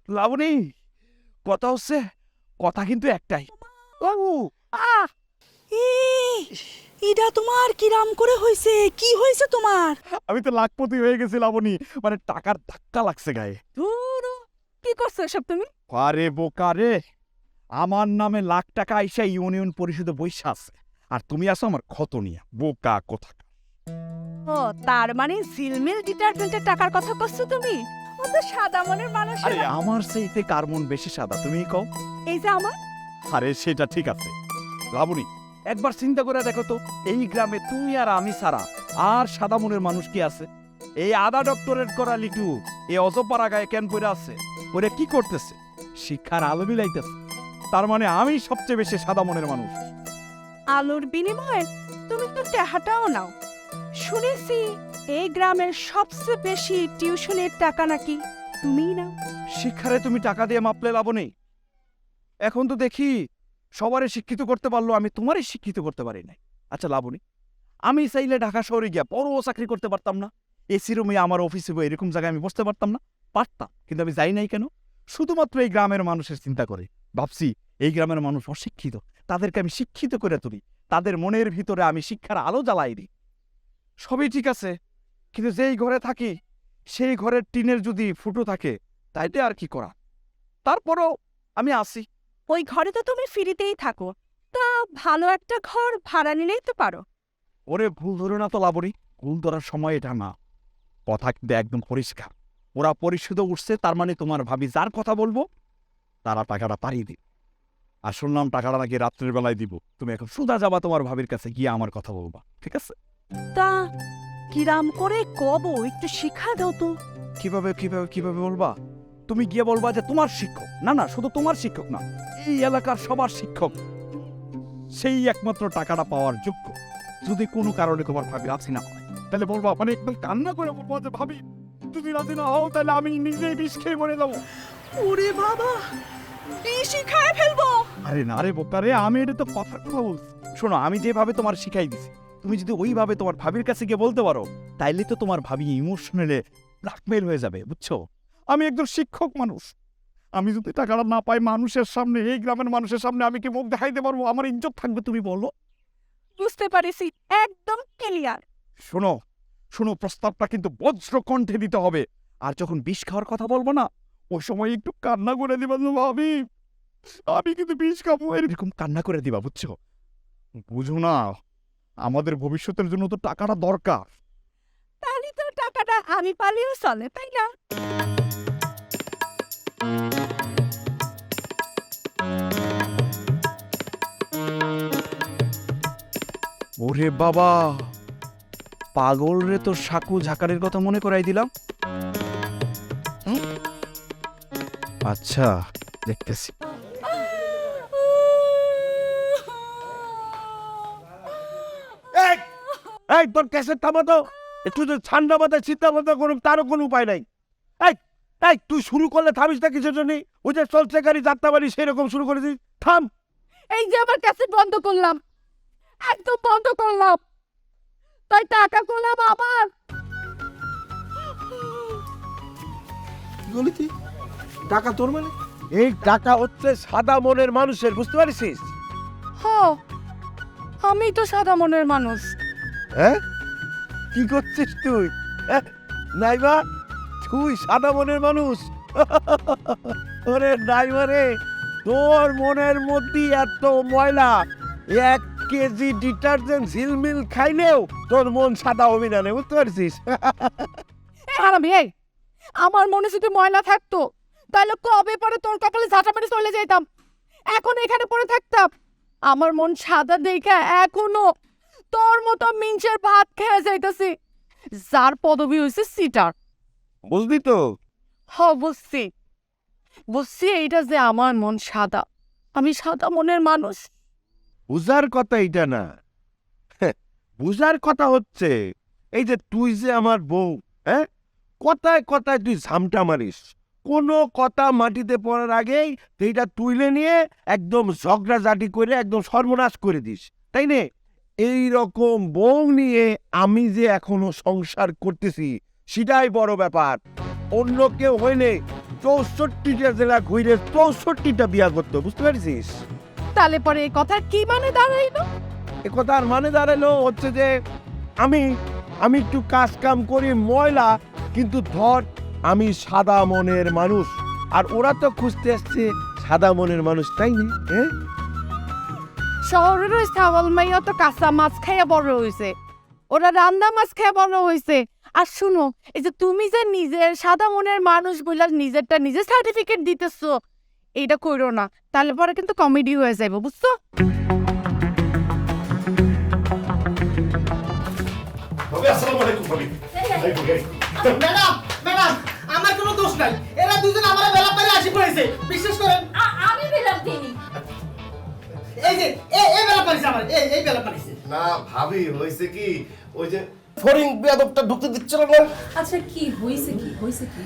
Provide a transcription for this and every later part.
লাবণী, কথা হচ্ছে, কথা কিন্তু একটাই। বাবু, ইডা তোমার কিরাম করে হইছে? কি হয়েছে তোমার? আমি তো লাখপতি হয়ে গেছি লাবণী, মানে টাকার ধাক্কা লাগছে গায়ে। ধুরু, কি করছো এসব তুমি? আরে বোকা রে, আমার নামে লাখ টাকা আইসা ইউনিয়ন পরিষদে বইসা আছে, আর তুমি আসো আমার ক্ষত নিয়ে। বোকা কোথাকার। ও, তার মানে ঝিলমিল ডিটারজেন্টের টাকার কথা করছো তুমি? ও তো সাদা মনের মানুষ। আরে আমার সেইতে কার মন বেশি সাদা তুমি কও? এই যে আমার। আরে সেটা ঠিক আছে লাবণী, একবার চিন্তা করে দেখো তো, এই গ্রামে তুমি আর আমি ছাড়া আর সাদা মনের মানুষ কি আছে? এই আধা ডক্টরেট করা লিটু এই অজপাড়া গায়ে কেন পড়ে আছে? ওরে কি করতেছে? শিক্ষার আলো বিলাইতেছে। তার মানে আমি সবচেয়ে বেশি সাদা মনের মানুষ। আলুর বিনিময়ে তুমি তো টাকাটাও নাও। শুনেছি এই গ্রামের সবচেয়ে বেশি টিউশনের টাকা নাকি তুমিই নাও। শিক্ষারে তুমি টাকা দিয়ে মাপলে লাবণী? এখন তো দেখি সবারই শিক্ষিত করতে পারলো, আমি তোমারই শিক্ষিত করতে পারি নাই। আচ্ছা লাবণী, আমি চাইলে ঢাকা শহরে গিয়া বড় চাকরি করতে পারতাম না? এসি রুমে আমার অফিসে বই এরকম জায়গায় আমি বসতে পারতাম না? পারতাম, কিন্তু আমি যাই নাই কেন? শুধুমাত্র এই গ্রামের মানুষের চিন্তা করে। ভাবছি এই গ্রামের মানুষ অশিক্ষিত, তাদেরকে আমি শিক্ষিত করে তুলি, তাদের মনের ভিতরে আমি শিক্ষার আলো জ্বালাই দিই। সবই ঠিক আছে, কিন্তু যেই ঘরে থাকি সেই ঘরের টিনের যদি ফুটো থাকে, তাইতে আর কি করা। তারপরও আমি আসি। ওই ঘরে তো তুমি ফ্রিতেই থাকো, তা ভালো একটা ঘর ভাড়া নিলেই তো পারো। ওরে ভুল ধরে না তো লাবণী, ভুল ধরার সময় এটা না। কথা কিন্তু একদম পরিষ্কার। ওরা পরিশোধে উঠছে, তার মানে তোমার ভাবি যার কথা বলবো তারা টাকাটা পারিয়ে দিবে। আর শুনলাম টাকাটা নাকি রাত্রের বেলায় দিব। তুমি এখন সুদা যাবা তোমার ভাবির কাছে, গিয়ে আমার কথা বলবা, ঠিক আছে? তা কিরাম করে কব একটু শিক্ষা দাও তো। কিভাবে কিভাবে কিভাবে বলবা? তুমি গিয়ে বলবা যে তোমার শিক্ষক, না না শুধু তোমার শিক্ষক না, এই এলাকার সবার শিক্ষক সেই একমাত্র টাকাটা পাওয়ার যোগ্য। যদি কোনো কারণে তোমার ভাবি রাজি না হয়, তাহলে বলবা, মানে একদম কান্না করে বলবো যে ভাবি যদি রাজি না হও তাহলে আমি নিজেই বিষ খেয়ে মরে যাবো। ওরে বাবা, বেশি খায় ফেলবো। আরে না রে বোকা রে, আমি এটা তো কথার কথা বলছি। শোনো, আমি যেভাবে তোমার শিখাই দিছি, তুমি যদি ওইভাবে তোমার ভাবির কাছে গিয়ে বলতে পারো, তাইলে তো তোমার ভাবি ইমোশনালে ব্ল্যাকমেল হয়ে যাবে, বুঝছো? আমি একজন শিক্ষক মানুষ, আমি যদি টাকাটা না পাই মানুষের সামনে, এই গ্রামের মানুষের সামনে আমি কি মুখ দেখাইতে পারবো? আমার ইজ্জত থাকবে? তুমি বলো। বুঝতে পারিছি, একদম ক্লিয়ার। শোনো শোনো, প্রস্তাবটা কিন্তু বজ্র কণ্ঠে দিতে হবে। আর যখন বিষ খাওয়ার কথা বলবো না, ওই সময় একটু কান্না করে দিবা যে ভাবি আমি কিন্তু বিষ খাবো, এরকম কান্না করে দিবা, বুঝছো? বুঝো না, আমাদের ভবিষ্যতের জন্য তো টাকাটা দরকার। তাহলে তো টাকাটা আমি পালিয়েও চলে, তাই না? ওরে বাবা, পাগল রে, তো সাকু ঝাকারের কথা মনে করাই দিলাম। আচ্ছা, দেখতেছি। এই তোর ক্যাসেট থামা তো, একটু তো ঠান্ডা মাথায় চিন্তা ভাবনা করুন, তারও কোনো উপায় নাই। এই এই তুই শুরু করলে থামিস না কিসের জন্য? ওই যে চলছে গাড়ি যাত্রা বাড়ি সেরকম শুরু করে দিস, থাম। এই যে আমার ক্যাসেট বন্ধ করলাম, একদম বন্ধ করলাম, তাই টাকা করলাম আমার। কি বলি তুই? টাকা তোর মানে? এই টাকা হচ্ছে সাদা মনের মানুষের, বুঝতে পারিস? হ, আমি তো সাদা মনের মানুষ। হ্যাঁ, কি করছিস তুই? নাইবা তুই সাদা মনের মানুষ? ওরে নাইবা রে, তোর মনের মধ্যে এত ময়লা, 1 কেজি ডিটারজেন্ট ঝিলমিল খাইলেও তোর মন সাদা হবে না রে, বুঝতে পারছিস? হারামি, এই আমার মনে যদি ময়লা থাকতো তাহলে কবে পরে তোর কপালে ঝাঁটা মেরে চলে যেতাম, এখন এখানে পড়ে থাকতাম। আমার মন সাদা দেখে এখনো তোর মতো মিঞ্চের ভাত খেয়ে যাইতাছি, যার পদবি হয়েছে সিটার। বুঝলি তো? হ, বুঝছি বুঝছি, এইটা যে আমার মন সাদা, আমি সাদা মনের মানুষ। বুঝার কথা এটা না, বুঝার কথা হচ্ছে এই যে তুই যে আমার বউ, হ্যাঁ, কথায় কথায় তুই ঝামটা মারিস, কোনো কথা মাটিতে পড়ার আগেই এইটা তুইলে নিয়ে একদম ঝগড়াঝাটি করে একদম সর্বনাশ করে দিস, তাই নে? এই রকম বউ নিয়ে আমি যে এখনো সংসার করতেছি সেটাই বড় ব্যাপার। অন্য কেউ হইলে 64টা জেলা ঘুরে 64টা বিয়া করতো, বুঝতে পারছিস? তাহলে পরে এই কথার কি মানে দাঁড়াইলো? এ কথার মানে দাঁড়ালো হচ্ছে যে আমি আমি একটু কাজ কাম করি ময়লা, কিন্তু ধর আমি সাদা মনের মানুষ, আর ওরা তো খুঁজতে আসছে সাদা মনের মানুষ, তাই না? হ্যাঁ, শহরের ওই ছাগল মাইয়া তো কাঁচা মাছ খাইয়া বড় হইছে, ওরা রান্না মাছ খাইয়া বড় হইছে। আর শুনো, এই যে তুমি যে নিজের সাদা মনের মানুষ বলে নিজেরটা নিজে সার্টিফিকেট দিতেছো, এইটা কইরো না, তাহলে পরে কিন্তু কমেডি হয়ে যাবে, বুঝছো? ম্যাডাম ম্যাডাম, আমার কোনো দোষ নাই, এরা দুজন আমার বেলা পারে আসি পড়েছে, বিশ্বাস করেন। আমি বেলাপ দিইনি। এই যে এই বেলা পারিছে, আমার এই বেলা পারিছে। না ভাবি, হয়েছে কি, ওই যে ফরিং বেয়াদবটা ঢুকতে দিচ্ছিল না। আচ্ছা কি হয়েছে, কি হয়েছে কি?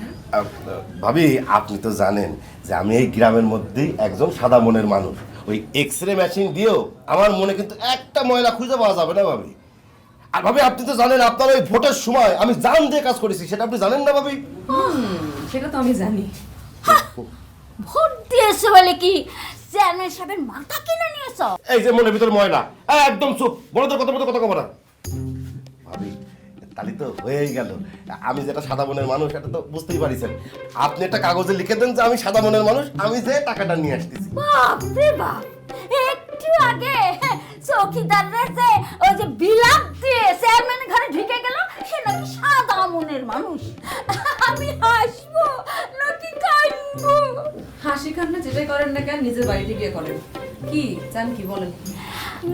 ভাবি, আপনি তো জানেন যে আমি এই গ্রামের মধ্যেই একজন সাদা মনের মানুষ। ওই এক্সরে মেশিন দিয়েও আমার মনে কিন্তু একটা ময়লা খুঁজে পাওয়া যাবে না ভাবি। আর ভাবি, আপনি তো জানেন আপনার ওই ভোটের সময় আমি জান দিয়ে কাজ করেছি, সেটা আপনি জানেন না ভাবি? সেটা তো আমি জানি। ভোট দিয়েছে বলে কি চেয়ারম্যান সাহেবের মাথা কিনে নিয়েছ? এই যে মনের ভিতর ময়লা, একদম চুপ, বড় তো কথা কব না ভাবি। তাহলে তো হয়েই গেল, আমি যেটা সাদা মনের মানুষ এটা তো বুঝতেই পারিছেন। আপনি একটা কাগজে লিখে দেন যে আমি সাদা মনের মানুষ, আমি যে টাকাটা নিয়ে আসতেছি। বাপ রে বাপ, একটু আগে চৌকিদার যে ওই যে বিলাপ দিয়ে চেয়ারম্যানের ঘরে ঢুকে গেল, সে নাকি সাদা মনের মানুষ। আমি হাসবো নাকি কাঁদবো? হাসি কান্না যেটাই করেন না কেন, নিজের বাড়িতে গিয়ে করেন। কি চান, কি বলেন?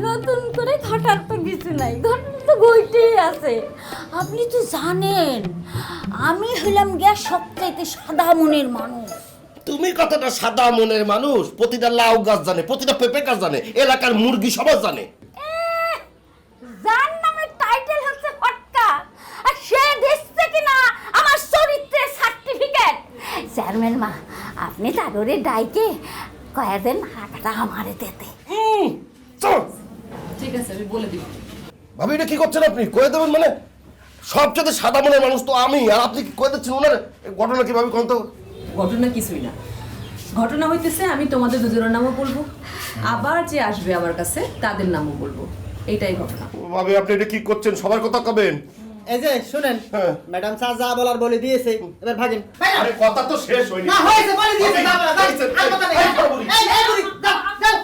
নতুন করে ঘটার তো কিছু নাই, ঘটনা তো ঘটেই আছে। আপনি তো জানেন আমি হইলাম গিয়া সবচাইতে সাদা মনের মানুষ। তুমি কতটা সাদা মনের মানুষ প্রতিটা লাউ গাছ জানে, প্রতিটা পেঁপে গাছ জানে, এলাকার মুরগি সবাই জানে। যার নামের টাইটেল হচ্ছে ফটকা, আর সে দিচ্ছে কিনা আমার চরিত্রের সার্টিফিকেট। চেয়ারম্যান মা, আপনি তাগরে ডাইকে কয়া দেন টাকাটা আমারে দিতে। চলো ঠিক আছে, আমি বলে দিব। ভাবি, এটা কি করছেন আপনি? কয়ে দেবেন মানে? সবচেয়ে সাদা মনের মানুষ তো আমি, আর আপনি কি কয়ে দিচ্ছেন ওনার? ঘটনা কি ভাবি, কোন তো ঘটনা কিছুই না, ঘটনা হইতেছে আমি তোমাদের দুজনের নামও বলবো, আবার যে আসবে আমার কাছে তাদের নামও বলবো, এইটাই ঘটনা। ভাবি, আপনি এটা কি করছেন? সবার কথা কবেন। এই যে শুনেন, হ্যাঁ। ম্যাডাম স্যার যা বলার বলে দিয়েছে, এবার ভাগেন। আরে কথা তো শেষ হয়নি। না হয়েছে, বলে দিয়েছে, যা বলার, আর কথা নেই। এই বুড়ি, যাও যাও,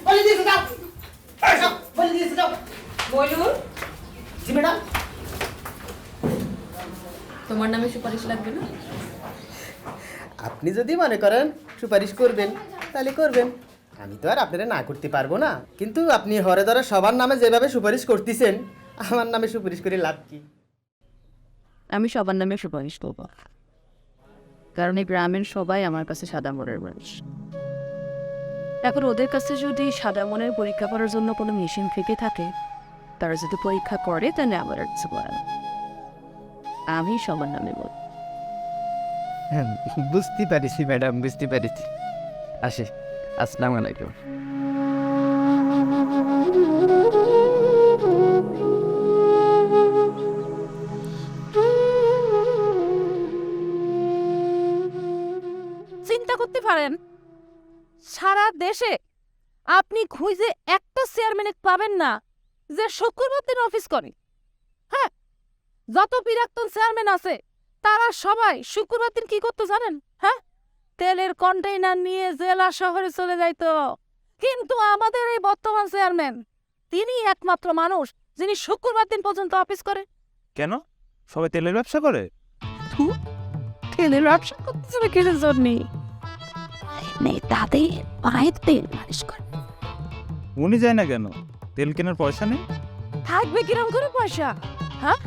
বলে দিয়েছে, যাও যাও, বলে দিয়েছে, যাও। বলুন, জি ম্যাডাম। তোমার নামে সুপারিশ লাগবে না? আপনি যদি মনে করেন সুপারিশ করবেন তাহলে করবেন, আমি তো আর আপনারা না করতে পারবো না। কিন্তু আপনি হরে ধরে সবার নামে যেভাবে সুপারিশ করতেছেন, আমার নামে সুপারিশ করে লাভ কি? আমি সবার নামে সুপারিশ করব, কারণ এই গ্রামের সবাই আমার কাছে সাদা মনের মানুষ। এখন ওদের কাছে যদি সাদা মনের পরীক্ষা করার জন্য কোনো মেশিন থেকে থাকে, তারা যদি পরীক্ষা করে, তাহলে আমার আর কিছু বলার নেই। আমি সবার নামে বলব। বুঝতে পারিছি ম্যাডাম, বুঝতে পারিছি। আসি, আসসালামু আলাইকুম। চিন্তা করতে পারেন, সারা দেশে আপনি খুঁজে একটা চেয়ারম্যান পাবেন না যে শুক্রবার দিন অফিস করে। হ্যাঁ, যত বিরাক্তন চেয়ারম্যান আছে তারা সবাই শুক্রবার দিন কি করতো জানেন? হ্যাঁ, তেলের কন্টেইনার নিয়ে জেলা শহরে চলে যাইতো। কিন্তু আমাদের এই বর্তমান চেয়ারম্যান, তিনি একমাত্র মানুষ যিনি শুক্রবার দিন পর্যন্ত অফিস করে। কেন? সবাই তেলের ব্যবসা করে? তেলের ব্যবসা করতে যাবে কিসের জন্য? তাদের পায়ের তেল মালিশ করে। উনি যায় না কেন? তেল কেনার পয়সা নেই? থাকবে কিরম করে পয়সা? হ্যাঁ,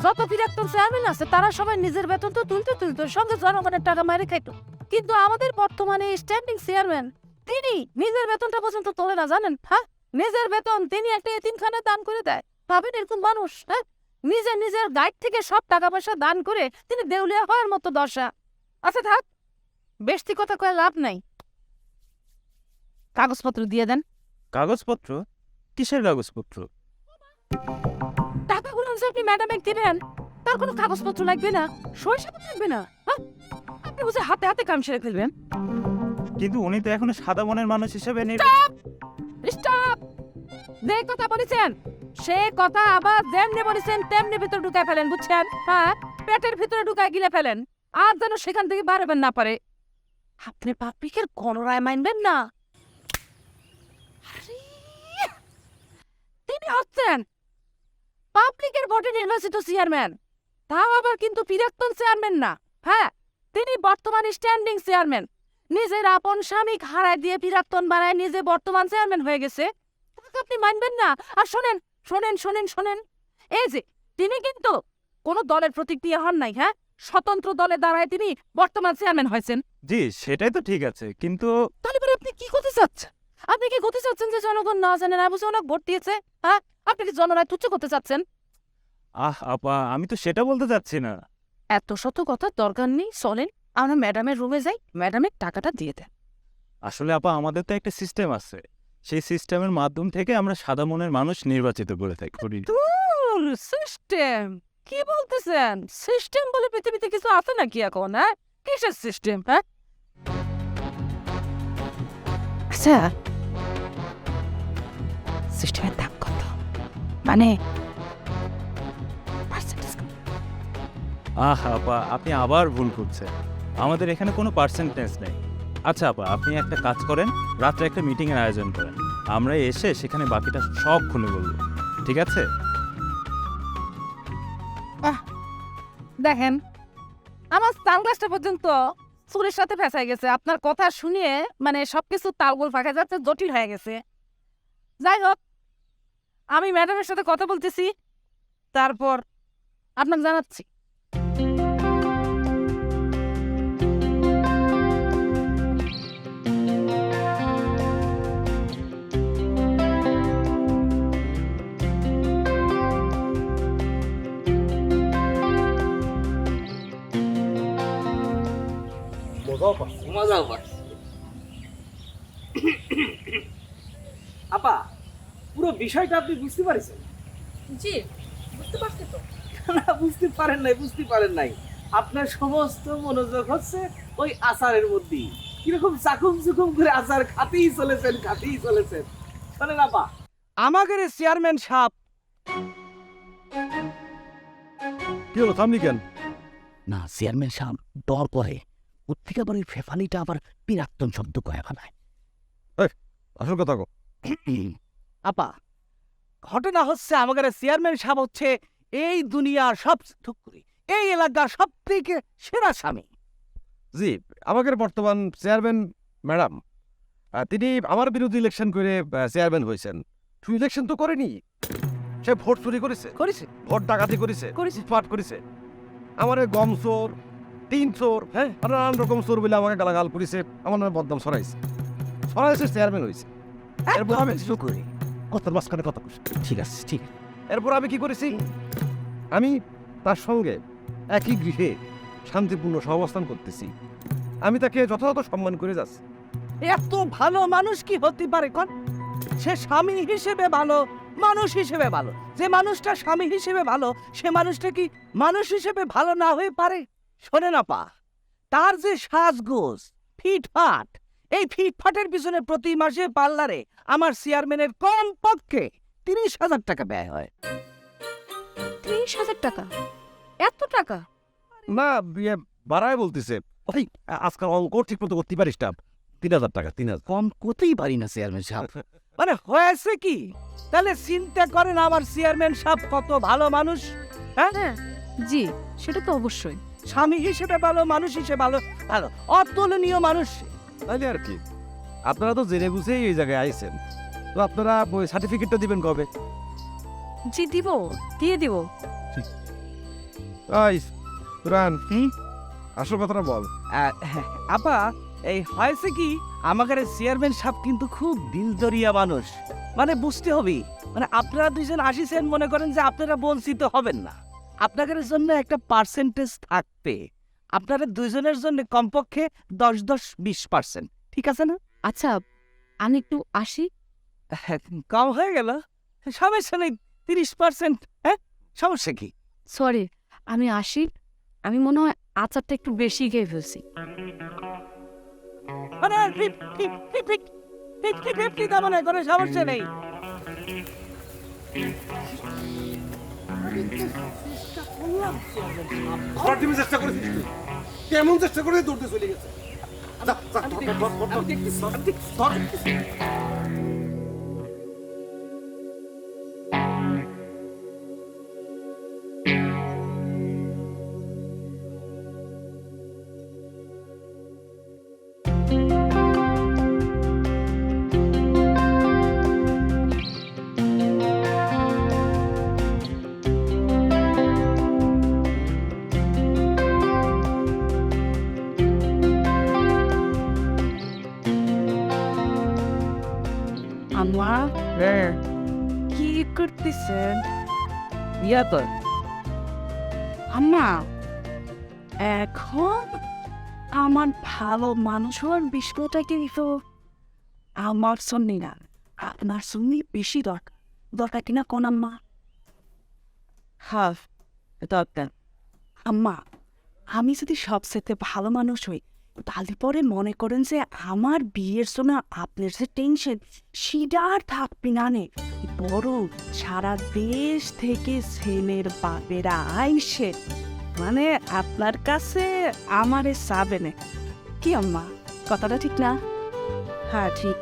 যত বিরাক্তন চেয়ারম্যান আছে তারা সবাই নিজের বেতন তো তুলতে সঙ্গে জনগণের টাকা মারে খাইতো। কিন্তু আমাদের বর্তমানে স্ট্যান্ডিং চেয়ারম্যান, তিনি নিজের বেতনটা পর্যন্ত তোলে না, জানেন? হ্যাঁ, নিজের বেতন তিনি একটা এতিমখানে দান করে দেয়। ভাবেন এরকম মানুষ? হ্যাঁ, নিজের গাইড থেকে সব টাকা পয়সা দান করে তিনি দেউলিয়া হওয়ার মতো দশা। আচ্ছা থাক, বেশি কথা কয়ে লাভ নাই, কাগজপত্র দিয়ে দেন। কাগজপত্র? কিসের কাগজপত্র? টাকাগুলো যে আপনি ম্যাডামে দিবেন, তার কোনো কাগজপত্র লাগবে না, সই সাবুত লাগবে না। হ্যাঁ, আপনি আপনি বুঝে হাতে হাতে কাম সেরে ফেলবেন। কিন্তু উনি তো এখনো সাদা মনের মানুষ হিসেবে স্টপ! যে কথা বলেছেন সে কথা আবার যেমনি বলেছেন তেমনি ভিতরে ঢুকায় ফেলেন, বুঝছেন? হ্যাঁ, পেটের ভিতরে ঢুকায় গিলে ফেলেন, আর যেন সেখান থেকে বাড়াবেন না পারে। আপনি পাবলিকের গণরায় মানবেন না। আরে, তিনি হচ্ছেন পাবলিকের ভোটে নির্বাচিত চেয়ারম্যান, তাও আবার কিন্তু প্রাক্তন চেয়ারম্যান না। হ্যাঁ, তিনি বর্তমান স্ট্যান্ডিং চেয়ারম্যান। নিজের আপন স্বামীকে হারায় দিয়ে প্রাক্তন বানায় নিজে বর্তমান চেয়ারম্যান হয়ে গেছে, তাকে আপনি মানবেন না। আর শোনেন শোনেন শোনেন শোনেন, এই যে তিনি কিন্তু কোন দলের প্রতিক্রিয়া হন নাই। হ্যাঁ, স্বতন্ত্র দলে দাঁড়ায় তিনি বর্তমান চেয়ারম্যান হয়েছেন। জি সেটাই তো ঠিক আছে, কিন্তু তাহলে পরে আপনি কি করতে চাচ্ছেন? আপনি কি করতে চাচ্ছেন যে জনগণ না জানে না বুঝে অনেক ভোট দিয়েছে? হ্যাঁ, আপনি কি জনরায় তুচ্ছ করতে চাচ্ছেন? আপা আমি তো সেটা বলতে চাচ্ছি না। এত শত কথার দরকার নেই, চলেন আমরা ম্যাডামের রুমে যাই, ম্যাডামের টাকাটা দিয়ে দেন। আসলে আপা আমাদের তো একটা সিস্টেম আছে, সেই সিস্টেমের মাধ্যম থেকে আমরা সাদা মনের মানুষ নির্বাচিত করে থাকি। দূর, সিস্টেম কি বলতেছেন? সিস্টেম বলে পৃথিবীতে কিছু আছে নাকি এখন? হ্যাঁ, কিসের সিস্টেম? হ্যাঁ, আচ্ছা, সিস্টেমের দাম কত? মানে percentage কত? আপা আপনি আবার ভুল করছেন, আমাদের এখানে কোনো পার্সেন্টেজ নেই। আচ্ছা আপা আপনি একটা কাজ করেন, রাত্রে একটা মিটিংয়ের আয়োজন করেন, আমরা এসে সেখানে বাকিটা সব খুলে বলবো, ঠিক আছে? দেখেন, আমার সানগ্লাসটা পর্যন্ত চুলের সাথে ফেঁসাই গেছে। আপনার কথা শুনিয়ে মানে সবকিছু তালগোল ফাঁকা যাচ্ছে, জটিল হয়ে গেছে। যাই হোক, আমি ম্যাডামের সাথে কথা বলতেছি, তারপর আপনাকে জানাচ্ছি। আপা, পুরো বিষয়টা আপনি বুঝতে পারছেন? জি, বুঝতে পারছি তো। না, বুঝতে পারেন নাই। আপনার সমস্ত মনোযোগ হচ্ছে ওই আচারের মধ্যেই। কিরকম চাকুম চুকুম করে আচার খাতেই চলেছেন। শোনেন আপা, আমাদের চেয়ারম্যান সাহেব কি হলো, থামলি কেন? না, চেয়ারম্যান সাহেব ডর করে প্রত্যেক আবার ওই ফেফানিটা আবার পিরাক্তন শব্দ কয়ে ফেলায়। আসল কথা কো। আপা, ঘটনা হচ্ছে আমাদের চেয়ারম্যান সাহেব হচ্ছে এই দুনিয়ার এই এলাকার সব থেকে সেরা স্বামী। জি, আমাদের বর্তমান চেয়ারম্যান ম্যাডাম, তিনি আমার বিরুদ্ধে ইলেকশন করে চেয়ারম্যান হয়েছেন। তুই ইলেকশন তো করেনি, সে ভোট চুরি করেছে, ভোট ডাকাতি করেছে, পাট করেছে। আমার গম চোর, তিন চোর, হ্যাঁ, আর নানান রকম চোর বলে আমাকে গালাগাল করেছে, আমার নামে বদনাম ছড়াইছে, চেয়ারম্যান হয়েছে। এরপর আমি করি কথার মাঝখানে কথা কইছি। ঠিক আছে, ঠিক আছে। এরপর আমি কি করেছি, আমি তার সঙ্গে একই গৃহে শান্তিপূর্ণ সহাবস্থান করতেছি। আমি তাকে যথাযথ সম্মান করে যাচ্ছি। এত ভালো মানুষ কি হতে পারে কোন? সে স্বামী হিসেবে ভালো, মানুষ হিসেবে ভালো। যে মানুষটা স্বামী হিসেবে ভালো, সে মানুষটা কি মানুষ হিসেবে ভালো না হয়ে পারে? শোনেন আপা, তার যে সাজগোজ ফিটফাট, এই ফিটফাটের পিছনে প্রতি মাসে পার্লারে আমার চেয়ারম্যানের কম পক্ষে 30,000 টাকা ব্যয় হয়। 30,000 টাকা? এত টাকা? না, বিয়ে বাড়ায় বলতেছে। ওই আজকাল অঙ্ক ঠিক মতো করতে পারিস না। 3,000 টাকা, 3,000। কম করতেই পারি না চেয়ারম্যান সাহেব। মানে হয়েছে কি? তাহলে চিন্তা করেন আমার চেয়ারম্যান সাহেব কত ভালো মানুষ। হ্যাঁ, হ্যাঁ, জি, সেটা তো অবশ্যই। স্বামী হিসেবে ভালো, মানুষ হিসেবে ভালো, ভালো অতুলনীয় মানুষ। তাহলে আর কি, আপনারা তো জেনে বুঝেই এই জায়গায় আইছেন, তো আপনারা ওই সার্টিফিকেটটা দিবেন কবে? জি, দিয়ে দিব। তুরান, আসল কথাটা বল। আপা, এই হয়েছে কি, আমাদের চেয়ারম্যান সাহেব কিন্তু খুব দিলদরিয়া মানুষ। মানে বুঝতে হবে, মানে আপনারা দুইজন আসিছেন, মনে করেন যে আপনারা বঞ্চিত হবেন না। আপনাদের জন্য একটা পার্সেন্টেজ থাকবে, আপনাদের দুইজনের জন্য কমপক্ষে 10-20%, ঠিক আছে না? আচ্ছা, আমি একটু আসি। কম হয়ে গেল, সমস্যা নেই, 30%। হ্যাঁ, সমস্যা কি? সরি, আমি আসি। আমি মনে হয় আচারটা একটু বেশি খেয়ে ফেলছি। মানে 50-50 তা মানে কোনো সমস্যা নেই। চেষ্টা করেছিস তুই? কেমন চেষ্টা করে দৌড়তে চলে গেছে? আম্মা কি করতেছেন? ইয়া তো আম্মা এখন আমার ভালো মানুষ হওয়ার বিষয়টা কিন্তু আমার সন্নি না, আপনার সন্নি বেশি দরকার কিনা কোন আম্মা? হ্যাঁ দরকার। আম্মা আমি যদি সবচেয়ে ভালো মানুষ হই তাহলে পরে মনে করেন যে আমার বিয়ের জন্য আপনার যে টেনশন সেটা আর থাকবে না নে, বরং সারা দেশ থেকে ছেলের বাপেরা আইসে মানে আপনার কাছে আমারে চাবে না। কি আম্মা কথাটা ঠিক না? হ্যাঁ ঠিক।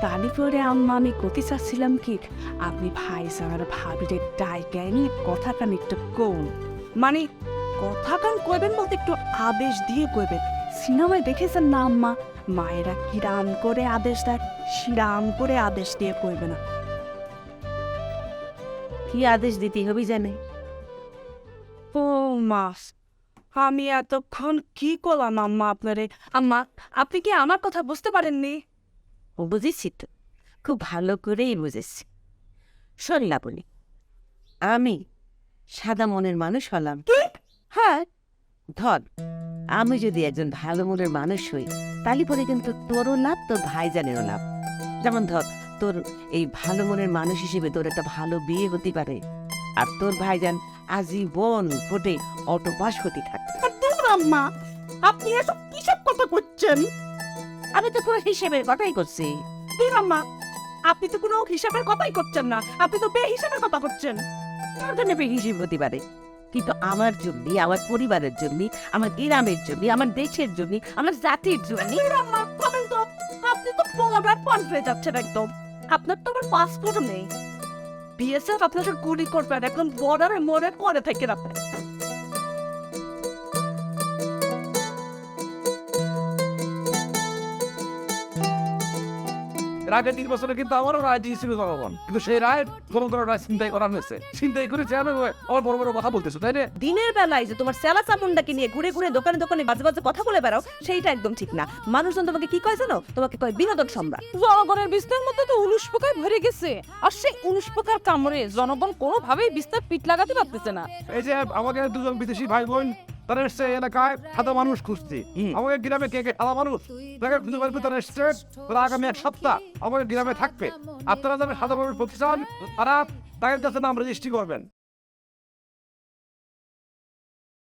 তাহলে পরে আম্মা আমি করতে চাচ্ছিলাম কি আপনি ভাইজান আর ভাবিরে ডাইকাইনি কথা কান একটু কম, মানে কথা কান কইবেন বলতে একটু আদেশ দিয়ে কইবেন। সিনেমায় দেখেছেন না আম্মা, মায়েরা কিরাম করে আদেশ দেয়, সিরাম করে আদেশ দিয়ে কইবে না। কি আদেশ দিতে হবে জানে? ও মাস আমি এতক্ষণ কি করলাম আম্মা আপনারে? আম্মা আপনি কি আমার কথা বুঝতে পারেননি? বুঝেছি তো, খুব ভালো করেই বুঝেছি। শোন লাবণী, আমি সাদা মনের মানুষ হলাম। হ্যাঁ ধর, আমি যদি একজন ভালো মনের মানুষ হই তাহলে পরে কিন্তু তোরও লাভ, তোর ভাইজানেরও লাভ। যেমন ধর, তোর এই ভালো মনের মানুষ হিসেবে তোর একটা ভালো বিয়ে হতে পারে, আর তোর ভাইজান আজীবন ফোটে অটো পাস হতে থাকবে। আম্মা আপনি এসব কিসব কথা করছেন? আমি তো পুরো হিসেবের কথাই করছি। আম্মা আপনি তো কোনো হিসাবের কথাই করছেন না, আপনি তো বেহিসাবের কথা করছেন। তোর জন্য হিসেব হতে পারে, কিন্তু আমার জন্য, আমার পরিবারের জন্য, আমার গ্রামের জন্য, আমার দেশের জন্য, আমার জাতির জন্য। আম্মা কমেন তো, আপনি তো পোলাবার পণ হয়ে যাচ্ছেন একদম। আপনার তো আবার পাসপোর্ট নেই, বিএসএফ আপনাকে গুলি করবেন একদম বর্ডারে মোড়ে পরে থেকে রাখবেন। আগে 3 বছরে কিন্তু আমারও রায় দিয়েছিল জনগণ, কিন্তু সেই রায় কোনো ধরনের রায় চিন্তাই করা হয়েছে। চিন্তাই করে চেয়ার আমার বড় বড় কথা বলতেছো, তাই না? দিনের বেলায় যে তোমার সেলা চামুন্ডাকে নিয়ে ঘুরে ঘুরে দোকানে দোকানে বাজে বাজে কথা বলে বেড়াও, সেইটা একদম ঠিক না। মানুষজন তোমাকে কি কয় জানো? তোমাকে কয় বিনোদন সম্রাট। জনগণের বিস্তারের মধ্যে তো 19 পোকায় ভরে গেছে, আর সেই 19 পোকার কামড়ে জনগণ কোনোভাবেই বিস্তার পিঠ লাগাতে পারতেছে না। এই যে আমাদের দুজন বিদেশি ভাই বোন, তারা এসছে এলাকায় সাদা মানুষ খুঁজছে। আমাদের গ্রামে কে কে সাদা মানুষ তাকে খুঁজে বের করে তারা এসছে। তারা আগামী 1 সপ্তাহ আমাদের গ্রামে থাকবে। আপনারা যারা সাদা মানুষ প্রতি চান তারা তাদের কাছে নাম রেজিস্ট্রি করবেন।